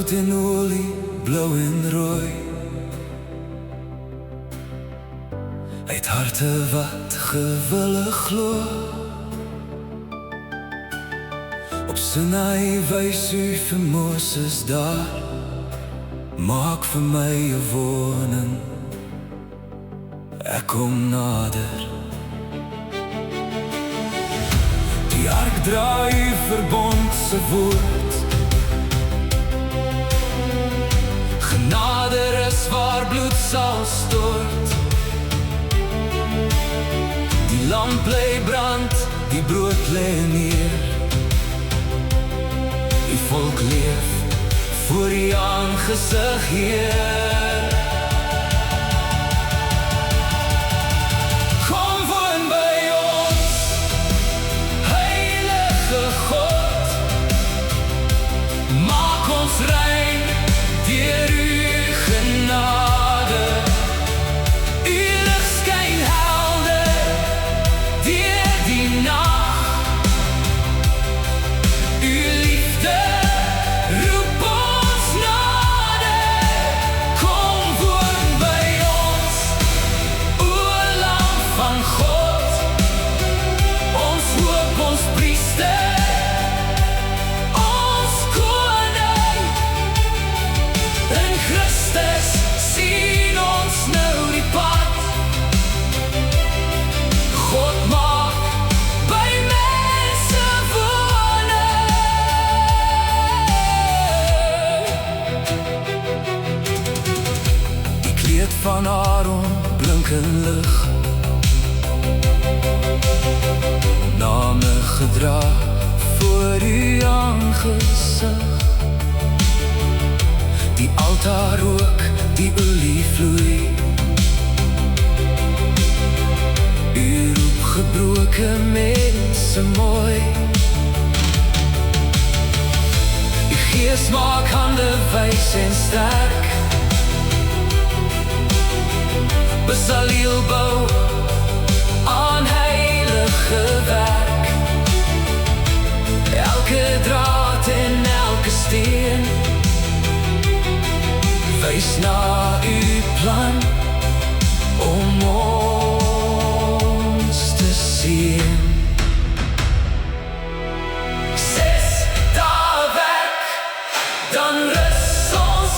goud en olie, blou en rooi. Uit harte wat gewillig glo. Op Sinai wys u vir Moses daar, maak vir my 'n woning, ek kom nader. Die ark dra u verbond se woord, genade is waar bloed sal stort. Die lamp bly brand, die brood lê neer. Die volk leef voor die aangesig, Heer. Kom woon by ons, heilige God. Maak ons rein deur u genade. U lig skyn helder deur die nag. U liefde roep ons nader. Kom woon by ons, o Lam van God. Ons hoop, ons priester, ons koning. In Christus sien ons nou die pad. God maak by mense woning. Die kleed van Aaron blink in lig, name gedra voor u aangesig. Die altaar ook, die olie vloei. U roep gebroken mense mooi. U gees maak hande wys en sterk. Besaleel bou aan heilige werk. Elke draad en elke steen wys na u plan om ons te sien. 6 dae werk, dan rus ons.